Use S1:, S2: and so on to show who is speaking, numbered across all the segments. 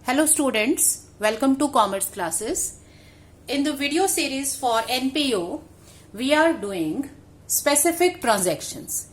S1: Hello students, welcome to Commerce classes. In the video series for NPO, we are doing specific transactions.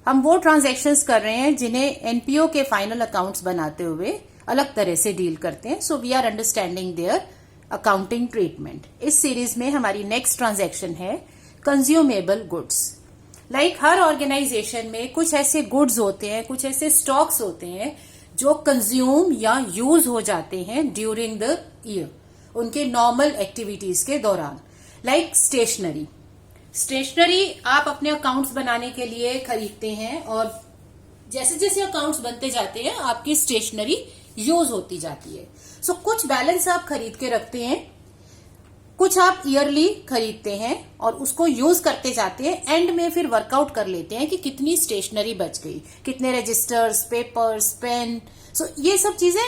S1: हम वो transactions कर रहे हैं जिन्हें NPO के final accounts बनाते हुए अलग तरह से डील करते हैं. So we are understanding their accounting treatment. इस सीरीज में हमारी नेक्स्ट ट्रांजैक्शन है कंज्यूमेबल गुड्स. लाइक हर ऑर्गेनाइजेशन में कुछ ऐसे गुड्स होते हैं, कुछ ऐसे स्टॉक्स होते हैं जो कंज्यूम या यूज हो जाते हैं ड्यूरिंग द ईयर, उनके नॉर्मल एक्टिविटीज के दौरान. लाइक स्टेशनरी आप अपने अकाउंट्स बनाने के लिए खरीदते हैं और जैसे जैसे अकाउंट्स बनते जाते हैं आपकी स्टेशनरी यूज होती जाती है. सो कुछ बैलेंस आप खरीद के रखते हैं, कुछ आप ईयरली खरीदते हैं और उसको यूज करते जाते हैं. एंड में फिर वर्कआउट कर लेते हैं कि कितनी स्टेशनरी बच गई, कितने रजिस्टर्स, पेपर्स, पेन. सो ये सब चीजें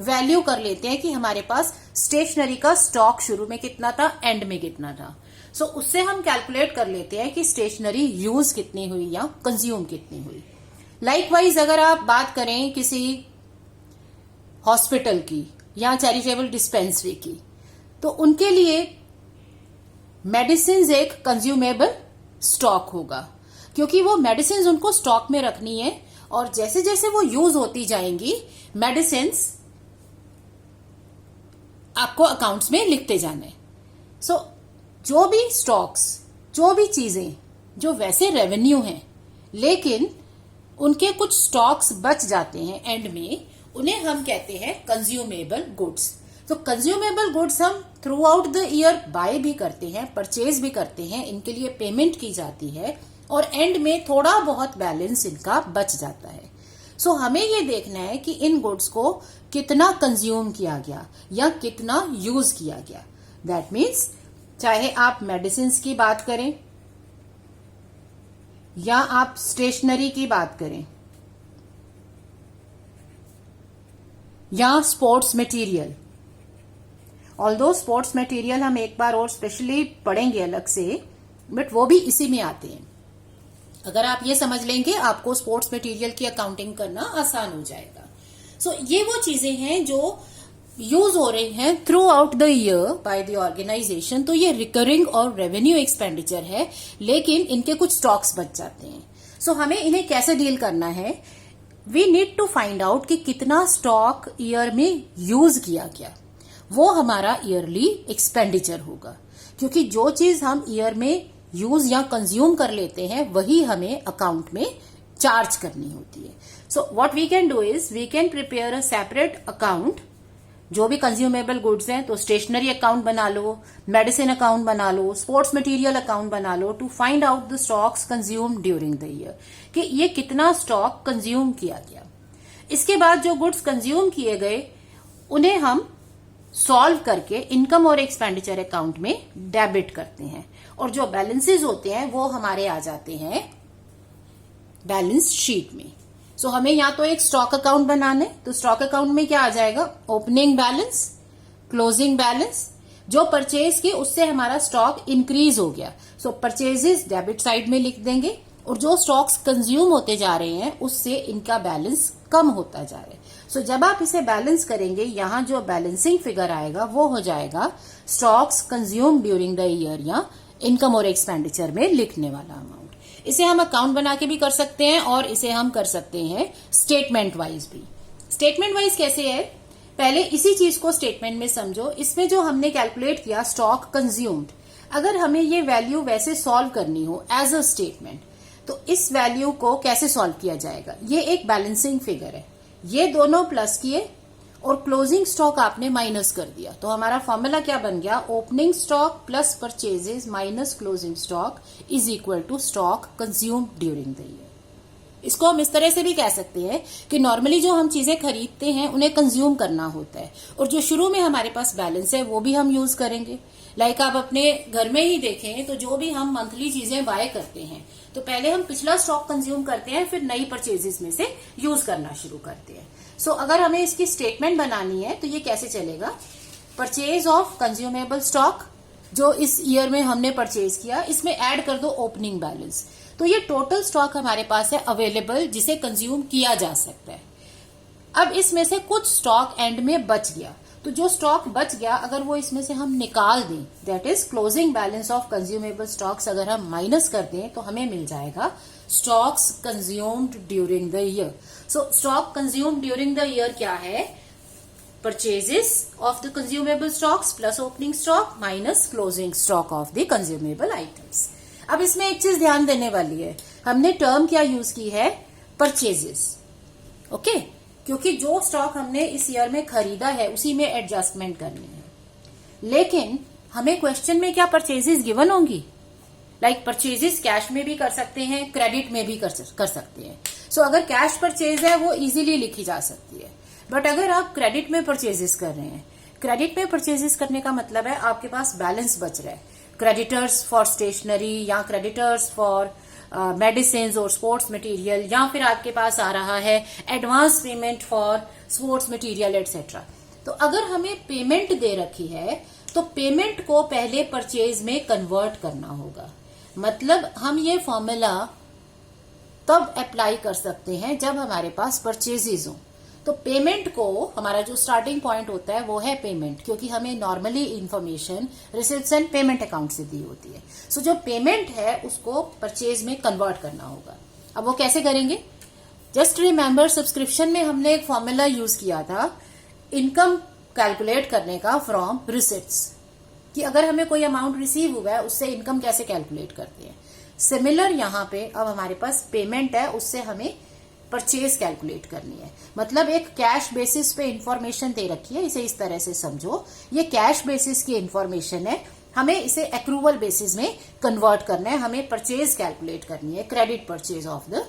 S1: वैल्यू कर लेते हैं कि हमारे पास स्टेशनरी का स्टॉक शुरू में कितना था, एंड में कितना था. सो उससे हम कैलकुलेट कर लेते हैं कि स्टेशनरी यूज कितनी हुई या कंज्यूम कितनी हुई. लाइकवाइज अगर आप बात करें किसी हॉस्पिटल की या चैरिटेबल डिस्पेंसरी की, तो उनके लिए मेडिसिन एक कंज्यूमेबल स्टॉक होगा, क्योंकि वो मेडिसिन उनको स्टॉक में रखनी है और जैसे जैसे वो यूज होती जाएंगी मेडिसिन आपको अकाउंट्स में लिखते जाने. सो जो भी स्टॉक्स, जो भी चीजें जो वैसे रेवेन्यू हैं लेकिन उनके कुछ स्टॉक्स बच जाते हैं एंड में, उन्हें हम कहते हैं कंज्यूमेबल गुड्स. तो कंज्यूमेबल गुड्स हम throughout the year buy भी करते हैं, परचेज भी करते हैं, इनके लिए पेमेंट की जाती है और एंड में थोड़ा बहुत बैलेंस इनका बच जाता है. सो हमें ये देखना है कि इन गुड्स को कितना कंज्यूम किया गया या कितना यूज किया गया. दैट मीन्स चाहे आप मेडिसिन की बात करें या आप स्टेशनरी की बात करें या sports material. Although sports material हम एक बार और स्पेशली पढ़ेंगे अलग से, बट वो भी इसी में आते हैं. अगर आप ये समझ लेंगे आपको स्पोर्ट्स मटेरियल की अकाउंटिंग करना आसान हो जाएगा. सो ये वो चीजें हैं जो यूज हो रही हैं throughout the year by the organization. तो ये रिकरिंग और रेवेन्यू एक्सपेंडिचर है, लेकिन इनके कुछ स्टॉक्स बच जाते हैं. सो हमें इन्हें कैसे डील करना है, we need to find out कि कितना स्टॉक ईयर में यूज किया गया. वो हमारा ईयरली एक्सपेंडिचर होगा, क्योंकि जो चीज हम ईयर में यूज या कंज्यूम कर लेते हैं वही हमें अकाउंट में चार्ज करनी होती है. So what we can do is we can prepare a separate account. जो भी कंज्यूमेबल गुड्स हैं तो स्टेशनरी अकाउंट बना लो, मेडिसिन अकाउंट बना लो, स्पोर्ट्स मटेरियल अकाउंट बना लो, to find out the stocks consume during the year, कि ये कितना स्टॉक कंज्यूम किया गया. इसके बाद जो गुड्स कंज्यूम किए गए उन्हें हम सॉल्व करके इनकम और एक्सपेंडिचर अकाउंट में डेबिट करते हैं और जो बैलेंसेस होते हैं वो हमारे आ जाते हैं बैलेंस शीट में. सो हमें या तो एक स्टॉक अकाउंट बनाना है, तो स्टॉक अकाउंट में क्या आ जाएगा, ओपनिंग बैलेंस, क्लोजिंग बैलेंस. जो परचेज की उससे हमारा स्टॉक इंक्रीज हो गया, सो परचेजेस डेबिट साइड में लिख देंगे, और जो स्टॉक्स कंज्यूम होते जा रहे हैं उससे इनका बैलेंस कम होता जा रहा है. सो जब आप इसे बैलेंस करेंगे, यहां जो बैलेंसिंग फिगर आएगा वो हो जाएगा stocks consume during the year या इनकम और एक्सपेंडिचर में लिखने वाला अमाउंट. इसे हम अकाउंट बना के भी कर सकते हैं और इसे हम कर सकते हैं स्टेटमेंट वाइज भी. स्टेटमेंट वाइज कैसे है, पहले इसी चीज को स्टेटमेंट में समझो. इसमें जो हमने कैलकुलेट किया स्टॉक कंज्यूम्ड, अगर हमें ये वैल्यू वैसे सॉल्व करनी हो एज अ स्टेटमेंट, तो इस वैल्यू को कैसे सॉल्व किया जाएगा. ये एक बैलेंसिंग फिगर है, ये दोनों प्लस किए और क्लोजिंग स्टॉक आपने माइनस कर दिया, तो हमारा फॉर्मूला क्या बन गया, opening stock plus purchases minus closing stock is equal to stock consume during the year. इसको हम इस तरह से भी कह सकते हैं कि नॉर्मली जो हम चीजें खरीदते हैं उन्हें कंज्यूम करना होता है और जो शुरू में हमारे पास बैलेंस है वो भी हम यूज करेंगे. लाइक आप अपने घर में ही देखें तो जो भी हम मंथली चीजें बाय करते हैं तो पहले हम पिछला स्टॉक कंज्यूम करते हैं, फिर नई परचेजेस में से यूज करना शुरू करते हैं. सो अगर हमें इसकी स्टेटमेंट बनानी है तो ये कैसे चलेगा, परचेज ऑफ कंज्यूमेबल स्टॉक जो इस ईयर में हमने परचेज किया, इसमें ऐड कर दो ओपनिंग बैलेंस. तो ये टोटल स्टॉक हमारे पास है अवेलेबल जिसे कंज्यूम किया जा सकता है. अब इसमें से कुछ स्टॉक एंड में बच गया, तो जो स्टॉक बच गया अगर वो इसमें से हम निकाल दें, that is closing balance of consumable stocks, अगर हम माइनस कर दें तो हमें मिल जाएगा stocks consumed during the year. So stock consumed during the year क्या है? Purchases of the consumable stocks plus opening stock minus closing stock of the consumable items. अब इसमें एक चीज ध्यान देने वाली है, हमने टर्म क्या यूज की है? परचेजेस। ओके, क्योंकि जो स्टॉक हमने इस ईयर में खरीदा है उसी में एडजस्टमेंट करनी है। लेकिन हमें क्वेश्चन में क्या परचेजेस गिवन होंगी? लाइक परचेजेस कैश में भी कर सकते हैं, क्रेडिट में भी कर सकते हैं। सो अगर कैश परचेज है वो इजीली लिखी जा सकती है, बट अगर आप क्रेडिट में परचेजेस कर रहे हैं, क्रेडिट में परचेजेस करने का मतलब है आपके पास बैलेंस बच रहा है, क्रेडिटर्स फॉर स्टेशनरी या क्रेडिटर्स फॉर मेडिसिन और स्पोर्ट्स मटेरियल, या फिर आपके पास आ रहा है advance payment for sports material etcetera. तो अगर हमें पेमेंट दे रखी है तो पेमेंट को पहले परचेज में कन्वर्ट करना होगा। मतलब हम ये फॉर्मूला तब अप्लाई कर सकते हैं जब हमारे पास परचेजेस हो। तो पेमेंट को, हमारा जो स्टार्टिंग पॉइंट होता है वो है पेमेंट, क्योंकि हमें normally information receipts and payment account से दी होती है। सो जो पेमेंट है उसको परचेज में कन्वर्ट करना होगा। अब वो कैसे करेंगे? जस्ट रिमेंबर, सब्सक्रिप्शन में हमने एक फॉर्मूला यूज किया था इनकम कैलकुलेट करने का फ्रॉम रिसिप्ट्स, कि अगर हमें कोई अमाउंट रिसीव हुआ है उससे इनकम कैसे कैलकुलेट करते हैं। सिमिलर यहां पे अब हमारे पास पेमेंट है, उससे हमें परचेज कैलकुलेट करनी है। मतलब एक कैश बेसिस पे इंफॉर्मेशन दे रखी है, इसे इस तरह से समझो, ये कैश बेसिस की इंफॉर्मेशन है, हमें इसे एक्रूवल बेसिस में कन्वर्ट करना है, हमें परचेज कैलकुलेट करनी है, credit purchase of the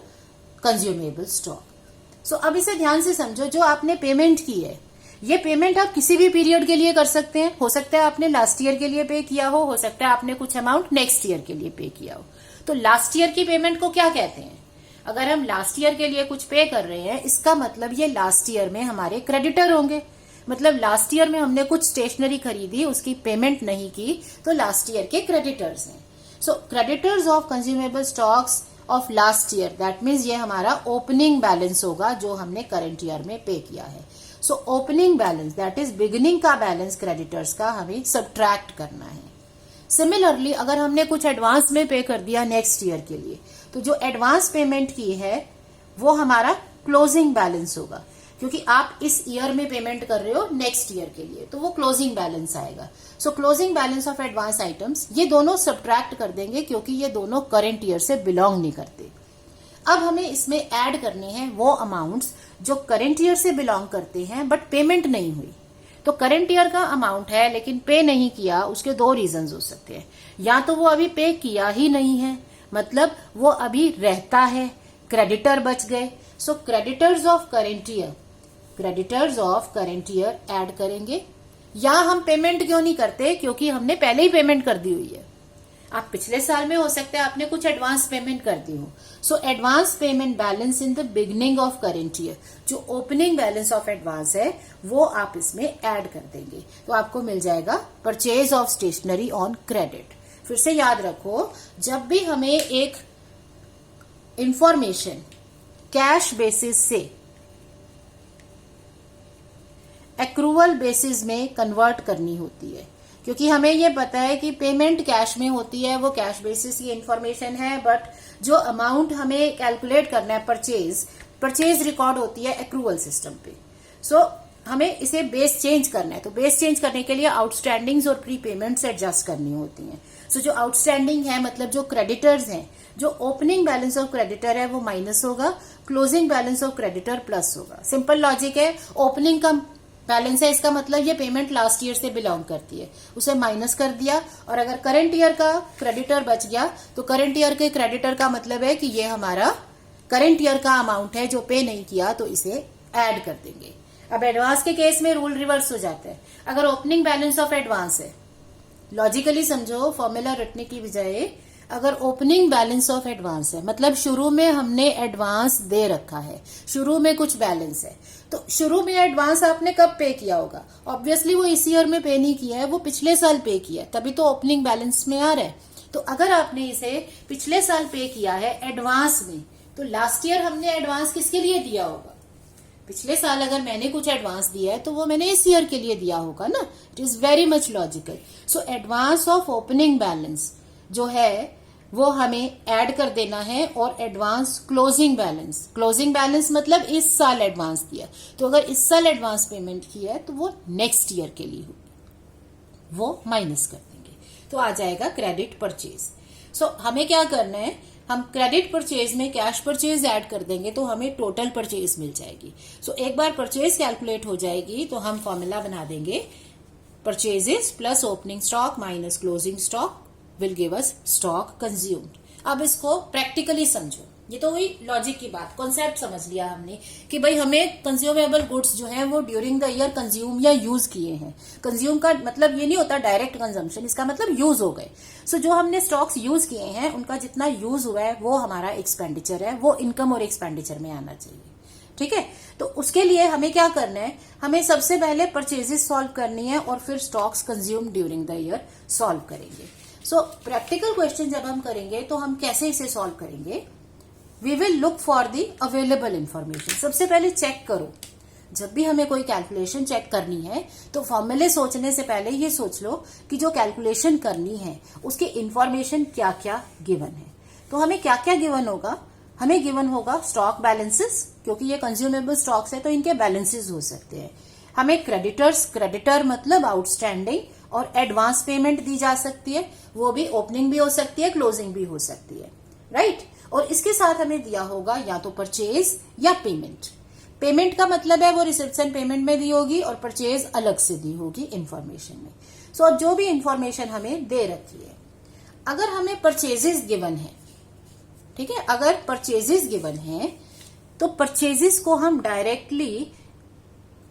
S1: consumable stock. So अब इसे ध्यान से समझो, जो आपने पेमेंट की है ये पेमेंट आप किसी भी पीरियड के लिए कर सकते हैं। हो सकता है आपने लास्ट ईयर के लिए पे किया हो सकता है आपने कुछ अमाउंट नेक्स्ट ईयर के लिए पे किया हो। तो लास्ट ईयर की पेमेंट को क्या कहते हैं? अगर हम लास्ट ईयर के लिए कुछ पे कर रहे हैं, इसका मतलब ये लास्ट ईयर में हमारे क्रेडिटर होंगे। मतलब लास्ट ईयर में हमने कुछ स्टेशनरी खरीदी, उसकी पेमेंट नहीं की, तो लास्ट ईयर के क्रेडिटर्स हैं। So creditors of consumable stocks of last year, that means ये हमारा ओपनिंग बैलेंस होगा जो हमने करंट ईयर में पे किया है। So opening balance, that is beginning का बैलेंस क्रेडिटर्स का, हमें सब्ट्रैक्ट करना है। सिमिलरली अगर हमने कुछ एडवांस में पे कर दिया नेक्स्ट ईयर के लिए, तो जो एडवांस पेमेंट की है वो हमारा क्लोजिंग बैलेंस होगा, क्योंकि आप इस ईयर में पेमेंट कर रहे हो नेक्स्ट ईयर के लिए, तो वो क्लोजिंग बैलेंस आएगा। सो closing balance of advance items, ये दोनों सब्ट्रैक्ट कर देंगे क्योंकि ये दोनों करंट ईयर से बिलोंग नहीं करते। अब हमें इसमें ऐड करने हैं वो अमाउंट्स जो करंट ईयर से बिलोंग करते हैं बट पेमेंट नहीं हुई। तो करंट ईयर का अमाउंट है लेकिन पे नहीं किया, उसके दो रीजंस हो सकते हैं। या तो वो अभी पे किया ही नहीं है, मतलब वो अभी रहता है, क्रेडिटर बच गए। So creditors of current year, creditors of current year add करेंगे। या हम पेमेंट क्यों नहीं करते? क्योंकि हमने पहले ही पेमेंट कर दी हुई है। आप पिछले साल में हो सकता है आपने कुछ एडवांस पेमेंट कर दी हो। So advance payment balance in the beginning of current year, जो ओपनिंग बैलेंस ऑफ एडवांस है वो आप इसमें ऐड कर देंगे, तो आपको मिल जाएगा purchase of stationery on credit. फिर से याद रखो, जब भी हमें एक इंफॉर्मेशन कैश बेसिस से एक्रूवल बेसिस में कन्वर्ट करनी होती है, क्योंकि हमें ये पता है कि पेमेंट कैश में होती है, वो कैश बेसिस की इंफॉर्मेशन है, बट जो अमाउंट हमें कैलकुलेट करना है परचेज रिकॉर्ड होती है एक्रूवल सिस्टम पे। सो हमें इसे बेस चेंज करना है, तो बेस चेंज करने के लिए आउटस्टैंडिंग्स और प्री पेमेंट्स एडजस्ट करनी होती हैं। सो जो आउटस्टैंडिंग है, मतलब जो क्रेडिटर्स हैं, जो ओपनिंग बैलेंस ऑफ क्रेडिटर है वो माइनस होगा, closing balance of creditor plus होगा। सिंपल लॉजिक है, ओपनिंग का बैलेंस है, इसका मतलब ये पेमेंट लास्ट ईयर से बिलोंग करती है, उसे माइनस कर दिया। और अगर करंट ईयर का क्रेडिटर बच गया तो करंट ईयर के क्रेडिटर का मतलब है कि ये हमारा करंट ईयर का अमाउंट है जो पे नहीं किया, तो इसे ऐड कर देंगे। अब एडवांस के केस में रूल रिवर्स हो जाता है। अगर ओपनिंग बैलेंस ऑफ एडवांस है, लॉजिकली समझो, फॉर्मूला रटने की बजाय, अगर ओपनिंग बैलेंस ऑफ एडवांस है मतलब शुरू में हमने एडवांस दे रखा है, शुरू में कुछ बैलेंस है, तो शुरू में एडवांस आपने कब पे किया होगा? ऑब्वियसली वो इस ईयर में पे नहीं किया है, वो पिछले साल पे किया है, तभी तो ओपनिंग बैलेंस में आ रहा है। तो अगर आपने इसे पिछले साल पे किया है एडवांस में, तो लास्ट ईयर हमने एडवांस किसके लिए दिया होगा? पिछले साल अगर मैंने कुछ एडवांस दिया है तो वो मैंने इस ईयर के लिए दिया होगा ना. It is very much logical. So advance of opening balance जो है वो हमें ऐड कर देना है, और एडवांस क्लोजिंग बैलेंस मतलब इस साल एडवांस दिया, तो अगर इस साल एडवांस पेमेंट किया है तो वो नेक्स्ट ईयर के लिए होगी, वो माइनस कर देंगे तो आ जाएगा क्रेडिट परचेज. सो हमें क्या करना है, हम क्रेडिट परचेज में कैश परचेज ऐड कर देंगे तो हमें टोटल परचेज मिल जाएगी. सो एक बार परचेज कैलकुलेट हो जाएगी तो हम फॉर्मूला बना देंगे, purchases plus opening stock minus closing stock will give us stock consumed. अब इसको प्रैक्टिकली समझो. ये तो हुई लॉजिक की बात, कॉन्सेप्ट समझ लिया हमने कि भाई हमें कंज्यूमेबल गुड्स जो है वो ड्यूरिंग द ईयर कंज्यूम या यूज किए हैं. कंज्यूम का मतलब ये नहीं होता डायरेक्ट कंजम्पशन, इसका मतलब यूज हो गए. सो जो हमने स्टॉक्स यूज किए हैं उनका जितना यूज हुआ है वो हमारा एक्सपेंडिचर है, वो इनकम और एक्सपेंडिचर में आना चाहिए. ठीक है, तो उसके लिए हमें क्या करना है, हमें सबसे पहले परचेजेस सॉल्व करनी है और फिर stocks consume during the year solve करेंगे. सो प्रैक्टिकल क्वेश्चन जब हम करेंगे तो हम कैसे इसे सॉल्व करेंगे, we will look for the available information. सबसे पहले चेक करो, जब भी हमें कोई कैलकुलेशन चेक करनी है तो फॉर्मूले सोचने से पहले ये सोच लो कि जो कैलकुलेशन करनी है उसके इंफॉर्मेशन क्या क्या गिवन है. तो हमें क्या क्या गिवन होगा, हमें गिवन होगा स्टॉक बैलेंसेस, क्योंकि ये कंज्यूमेबल स्टॉक्स है तो इनके बैलेंसेस हो सकते हैं. हमें क्रेडिटर्स, क्रेडिटर मतलब आउटस्टैंडिंग, और एडवांस पेमेंट दी जा सकती है, वो भी ओपनिंग भी हो सकती है, क्लोजिंग भी हो सकती है, राइट. और इसके साथ हमें दिया होगा या तो परचेज या पेमेंट. पेमेंट का मतलब है वो रिसेप्शन पेमेंट में दी होगी और परचेज अलग से दी होगी इंफॉर्मेशन में. सो अब जो भी इंफॉर्मेशन हमें दे रखी है, अगर हमें परचेजेस गिवन है, ठीक है, अगर परचेजेस गिवन है तो परचेजेस को हम डायरेक्टली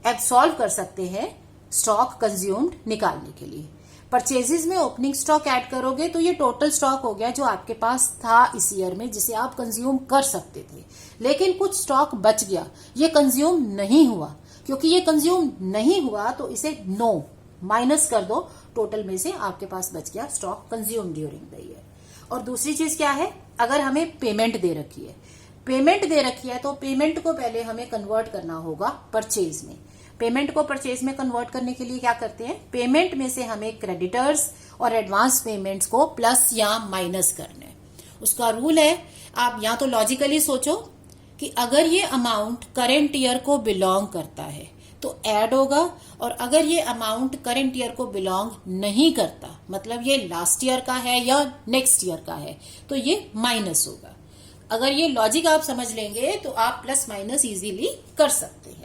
S1: एब्सॉल्व कर सकते हैं स्टॉक कंज्यूम्ड निकालने के लिए. परचेजेस में ओपनिंग स्टॉक ऐड करोगे तो ये टोटल स्टॉक हो गया जो आपके पास था इस ईयर में, जिसे आप कंज्यूम कर सकते थे. लेकिन कुछ स्टॉक बच गया, ये कंज्यूम नहीं हुआ. क्योंकि ये कंज्यूम नहीं हुआ तो इसे नो माइनस कर दो, टोटल में से आपके पास बच गया stock consume during the year. और दूसरी चीज क्या है, अगर हमें पेमेंट दे रखी है, पेमेंट दे रखी है तो पेमेंट को पहले हमें कन्वर्ट करना होगा परचेज में. पेमेंट को परचेज में कन्वर्ट करने के लिए क्या करते हैं, पेमेंट में से हमें क्रेडिटर्स और एडवांस पेमेंट्स को प्लस या माइनस करना है. उसका रूल है, आप या तो लॉजिकली सोचो कि अगर ये अमाउंट करेंट ईयर को बिलोंग करता है तो ऐड होगा, और अगर ये अमाउंट करेंट ईयर को बिलोंग नहीं करता, मतलब ये लास्ट ईयर का है या नेक्स्ट ईयर का है, तो ये माइनस होगा. अगर ये लॉजिक आप समझ लेंगे तो आप प्लस माइनस इजीली कर सकते हैं.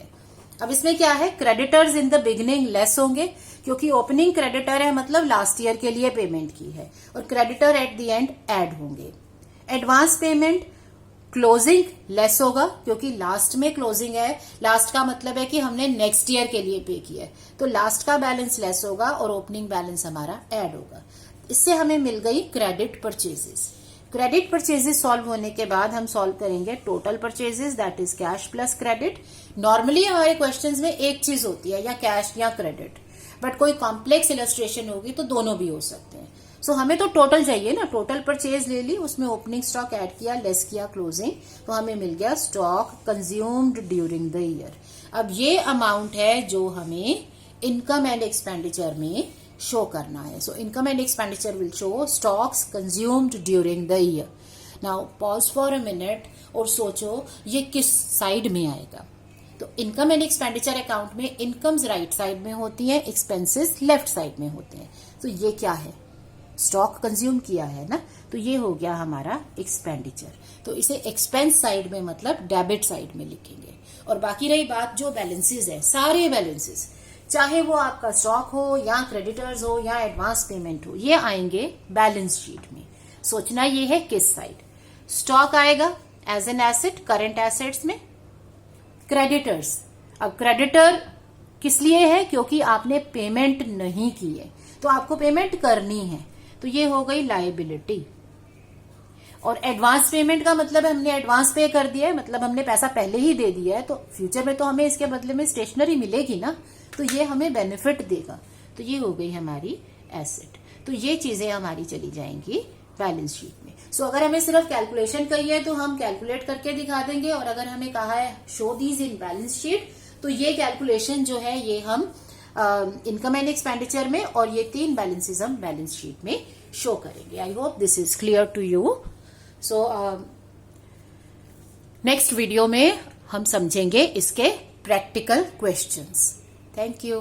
S1: अब इसमें क्या है, creditors in the beginning less होंगे क्योंकि ओपनिंग क्रेडिटर है, मतलब लास्ट ईयर के लिए पेमेंट की है, और creditor at the end add होंगे. एडवांस पेमेंट क्लोजिंग लेस होगा क्योंकि लास्ट में क्लोजिंग है, लास्ट का मतलब है कि हमने नेक्स्ट ईयर के लिए पे किया है, तो लास्ट का बैलेंस लेस होगा और ओपनिंग बैलेंस हमारा ऐड होगा. इससे हमें मिल गई credit purchases. Credit purchases solve होने के बाद हम सॉल्व करेंगे total purchases, that is cash plus credit. Normally हमारे क्वेश्चंस में एक चीज होती है, या कैश या क्रेडिट, बट कोई कॉम्प्लेक्स इलस्ट्रेशन होगी तो दोनों भी हो सकते हैं. सो हमें तो टोटल चाहिए ना, टोटल परचेज ले ली, उसमें ओपनिंग स्टॉक ऐड किया, लेस किया क्लोजिंग, तो हमें मिल गया stock consumed during the year. अब ये अमाउंट है जो हमें इनकम एंड एक्सपेंडिचर में शो करना है. So income and expenditure will show stocks consumed during the year. Now pause for a minute और सोचो ये किस साइड में आएगा. तो इनकम एंड एक्सपेंडिचर अकाउंट में इनकम्स राइट साइड में होती है, एक्सपेंसेस लेफ्ट साइड में होते हैं. तो ये क्या है, स्टॉक कंज्यूम किया है ना, तो ये हो गया हमारा एक्सपेंडिचर. तो इसे एक्सपेंस साइड में मतलब डेबिट साइड में लिखेंगे. और बाकी रही बात जो बैलेंसेस है, सारे बैलेंसेस चाहे वो आपका स्टॉक हो या क्रेडिटर्स हो या एडवांस पेमेंट हो, ये आएंगे बैलेंस शीट में. सोचना ये है किस साइड. स्टॉक आएगा as an asset current assets में. क्रेडिटर्स, अब क्रेडिटर किस लिए है, क्योंकि आपने पेमेंट नहीं की है तो आपको पेमेंट करनी है, तो ये हो गई लायबिलिटी. और एडवांस पेमेंट का मतलब हमने एडवांस पे कर दिया है, मतलब हमने पैसा पहले ही दे दिया है, तो फ्यूचर में तो हमें इसके बदले में स्टेशनरी मिलेगी ना, तो ये हमें बेनिफिट देगा. तो ये हो गई हमारी एसेट. तो ये चीजें हमारी चली जाएंगी बैलेंस शीट में। सो अगर हमें सिर्फ कैलकुलेशन कही है तो हम कैलकुलेट करके दिखा देंगे, और अगर हमें कहा है show these in balance sheet तो ये कैलकुलेशन जो है ये हम इनकम एंड एक्सपेंडिचर में और ये 3 बैलेंसेस हम बैलेंस शीट में शो करेंगे। I hope this is clear to you. So next video में हम समझेंगे इसके प्रैक्टिकल क्वेश्चंस। Thank you.